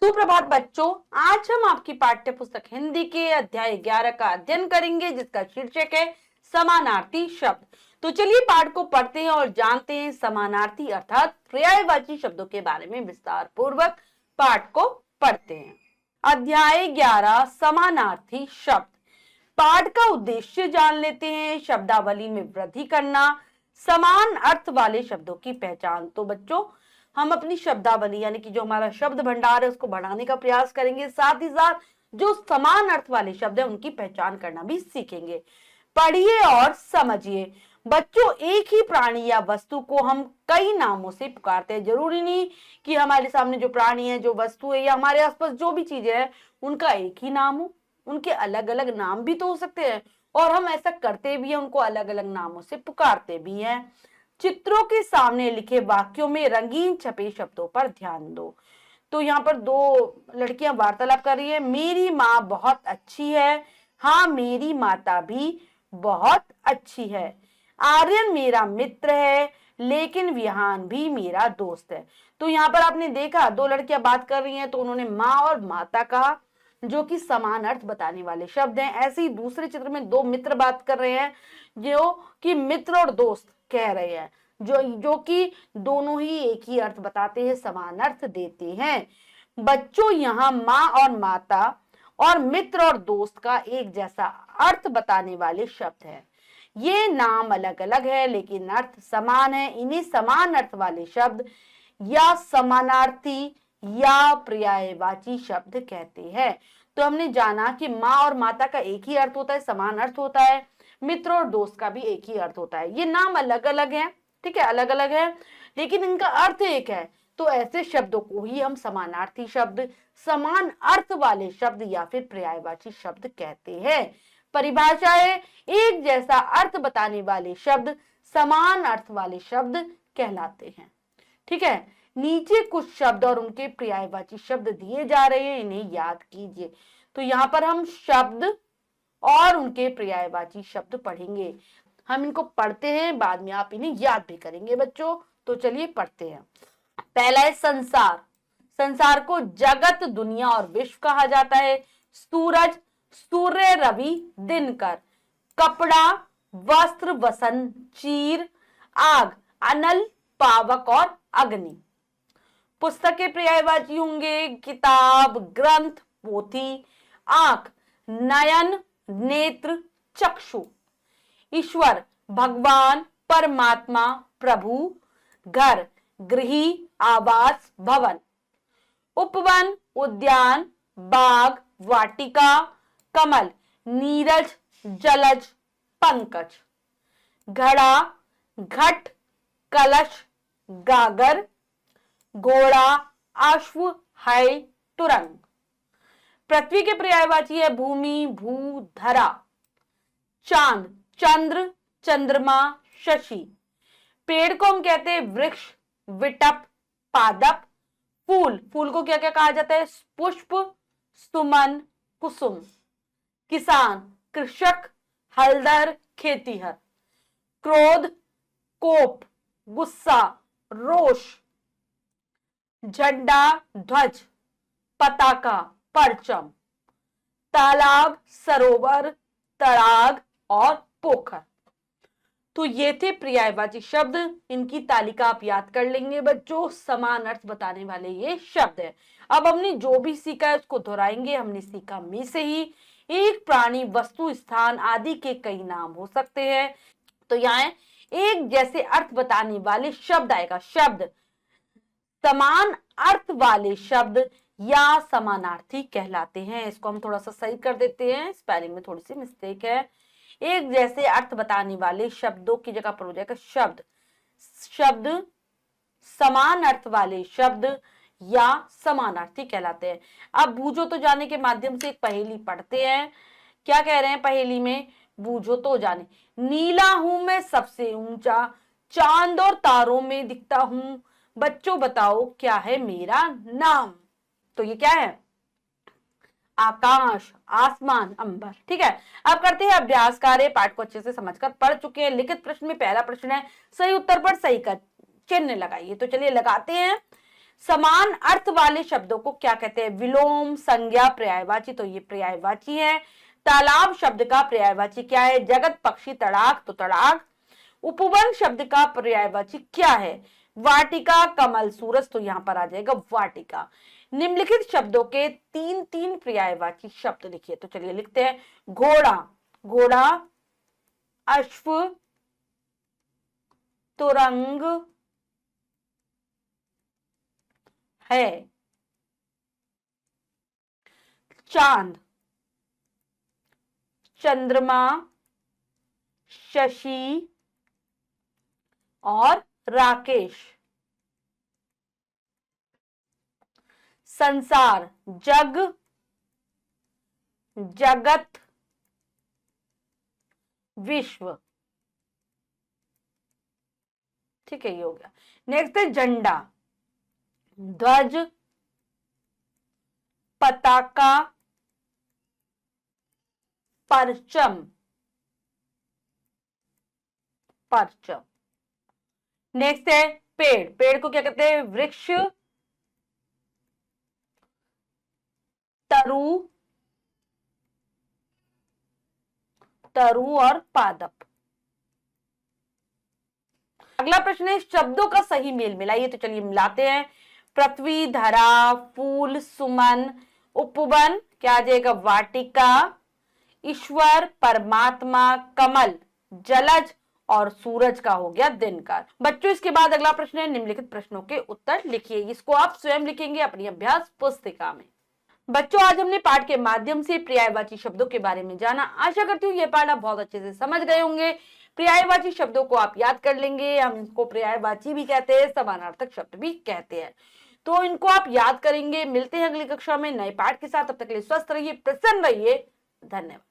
सुप्रभात बच्चों, आज हम आपकी पाठ्य पुस्तक हिंदी के अध्याय 11 का अध्ययन करेंगे, जिसका शीर्षक है समानार्थी शब्द। तो चलिए पाठ को पढ़ते हैं और जानते हैं समानार्थी अर्थात पर्यायवाची शब्दों के बारे में विस्तार पूर्वक। पाठ को पढ़ते हैं। अध्याय 11 समानार्थी शब्द। पाठ का उद्देश्य जान लेते हैं। शब्दावली में वृद्धि करना, समान अर्थ वाले शब्दों की पहचान। तो बच्चों, हम अपनी शब्दावली यानी कि जो हमारा शब्द भंडार है उसको बढ़ाने का प्रयास करेंगे, साथ ही साथ जो समान अर्थ वाले शब्द है उनकी पहचान करना भी सीखेंगे। पढ़िए और समझिए। बच्चों, एक ही प्राणी या वस्तु को हम कई नामों से पुकारते हैं। जरूरी नहीं कि हमारे सामने जो प्राणी है, जो वस्तु है या हमारे आसपास जो भी चीजें हैं उनका एक ही नाम हो। उनके अलग अलग नाम भी तो हो सकते हैं और हम ऐसा करते भी हैं, उनको अलग अलग नामों से पुकारते भी हैं। चित्रों के सामने लिखे वाक्यों में रंगीन छपे शब्दों पर ध्यान दो। तो यहाँ पर दो लड़कियां वार्तालाप कर रही है। मेरी माँ बहुत अच्छी है। हाँ, मेरी माता भी बहुत अच्छी है। आर्यन मेरा मित्र है, लेकिन विहान भी मेरा दोस्त है। तो यहाँ पर आपने देखा दो लड़कियां बात कर रही हैं, तो उन्होंने माँ और माता कहा, जो कि समान अर्थ बताने वाले शब्द हैं। ऐसे ही दूसरे चित्र में दो मित्र बात कर रहे हैं, जो कि मित्र और दोस्त कह रहे हैं, जो कि दोनों ही एक ही अर्थ बताते हैं, समान अर्थ देते हैं। बच्चों, यहाँ माँ और माता और मित्र और दोस्त का एक जैसा अर्थ बताने वाले शब्द हैं। ये नाम अलग अलग है लेकिन अर्थ समान है। इन्हीं समान अर्थ वाले शब्द या समानार्थी या पर्यायवाची शब्द कहते हैं। तो हमने जाना कि माँ और माता का एक ही अर्थ होता है, समान अर्थ होता है। मित्र और दोस्त का भी एक ही अर्थ होता है। ये नाम अलग अलग है, ठीक है, अलग अलग है, लेकिन इनका अर्थ एक है। तो ऐसे शब्दों को ही हम समानार्थी शब्द, समान अर्थ वाले शब्द या फिर पर्यायवाची शब्द कहते हैं। परिभाषा है, एक जैसा अर्थ बताने वाले शब्द समान अर्थ वाले शब्द कहलाते हैं। ठीक है, नीचे कुछ शब्द और उनके पर्यायवाची शब्द दिए जा रहे हैं, इन्हें याद कीजिए। तो यहाँ पर हम शब्द और उनके पर्यायवाची शब्द पढ़ेंगे। हम इनको पढ़ते हैं, बाद में आप इन्हें याद भी करेंगे बच्चों। तो चलिए पढ़ते हैं। पहला है संसार। संसार को जगत, दुनिया और विश्व कहा जाता है। सूरज, सूर्य, रवि, दिनकर। कपड़ा, वस्त्र, वसन, चीर। आग, अनल, पावक और अग्नि। पुस्तक के पर्यायवाची होंगे किताब, ग्रंथ, पोथी। आंख, नयन, नेत्र, चक्षु। ईश्वर, भगवान, परमात्मा, प्रभु। घर, गृह, आवास, भवन। उपवन, उद्यान, बाग, वाटिका। कमल, नीरज, जलज, पंकज। घड़ा, घट, कलश, गागर। घोड़ा, अश्व, है, तुरंग। पृथ्वी के पर्यायवाची है भूमि, भू, धरा। चांद, चंद्र, चंद्रमा, शशि। पेड़ को हम कहते हैं वृक्ष, विटप, पादप। फूल, फूल को क्या क्या कहा जाता है? पुष्प, सुमन, कुसुम। किसान, कृषक, हलदर, खेतीहर। क्रोध, कोप, गुस्सा, रोष। झंडा, ध्वज, पताका, परचम। तालाब, सरोवर, तड़ाग और पोखर। तो ये थे पर्यायवाची शब्द। इनकी तालिका आप याद कर लेंगे बच्चों। समान अर्थ बताने वाले ये शब्द है। अब हमने जो भी सीखा है उसको दोहराएंगे। हमने सीखा में से ही एक प्राणी, वस्तु, स्थान आदि के कई नाम हो सकते हैं। तो यहाँ एक जैसे अर्थ बताने वाले शब्द आएगा। शब्द समान अर्थ वाले शब्द या समानार्थी कहलाते हैं। इसको हम थोड़ा सा सही कर देते हैं, स्पेलिंग में थोड़ी सी मिस्टेक है। एक जैसे अर्थ बताने वाले शब्दों की जगह पर हो जाएगा शब्द। शब्द समान अर्थ वाले शब्द या समानार्थी कहलाते हैं। अब बूझो तो जाने के माध्यम से एक पहेली पढ़ते हैं। क्या कह रहे हैं पहेली में? बूझो तो जाने। नीला हूं मैं सबसे ऊंचा, चांद और तारों में दिखता हूं। बच्चों बताओ क्या है मेरा नाम? तो ये क्या है? आकाश, आसमान, अंबर। ठीक है, अब करते हैं अभ्यास कार्य। पाठ को अच्छे से समझकर पढ़ चुके हैं। लिखित प्रश्न में पहला प्रश्न है, सही उत्तर पर सही का चिन्ह लगाइए। तो चलिए लगाते हैं। समान अर्थ वाले शब्दों को क्या कहते हैं? विलोम, संज्ञा, पर्यायवाची। तो ये पर्यायवाची है। तालाब शब्द का पर्यायवाची क्या है? जगत, पक्षी, तड़ाक। तो तड़ाक। उपवन शब्द का पर्यायवाची क्या है? वाटिका, कमल, सूरज। तो यहां पर आ जाएगा वाटिका। निम्नलिखित शब्दों के तीन तीन पर्यायवाची शब्द लिखिए। तो चलिए लिखते हैं। घोड़ा, घोड़ा, अश्व, तुरंग है, चांद, चंद्रमा, शशि और राकेश। संसार, जग, जगत, विश्व। ठीक है, ये हो गया। नेक्स्ट है झंडा, ध्वज, पताका, परचम, परचम। नेक्स्ट है पेड़, पेड़ को क्या कहते हैं? वृक्ष, तरु, तरु और पादप। अगला प्रश्न है शब्दों का सही मेल मिलाइए। तो चलिए मिलाते हैं। पृथ्वी, धरा, फूल, सुमन, उपवन क्या आ जाएगा? वाटिका, ईश्वर, परमात्मा, कमल, जलज और सूरज का हो गया दिनकर। बच्चों इसके बाद अगला प्रश्न है निम्नलिखित प्रश्नों के उत्तर लिखिए। इसको आप स्वयं लिखेंगे अपनी अभ्यास पुस्तिका में। बच्चों आज हमने पाठ के माध्यम से पर्यायवाची शब्दों के बारे में जाना। आशा करती हूँ ये पाठ आप बहुत अच्छे से समझ गए होंगे। पर्यायवाची शब्दों को आप याद कर लेंगे। हम इनको पर्यायवाची भी कहते हैं, समानार्थक शब्द भी कहते हैं। तो इनको आप याद करेंगे। मिलते हैं अगली कक्षा में नए पाठ के साथ। तब तक के लिए स्वस्थ रहिए, प्रसन्न रहिए। धन्यवाद।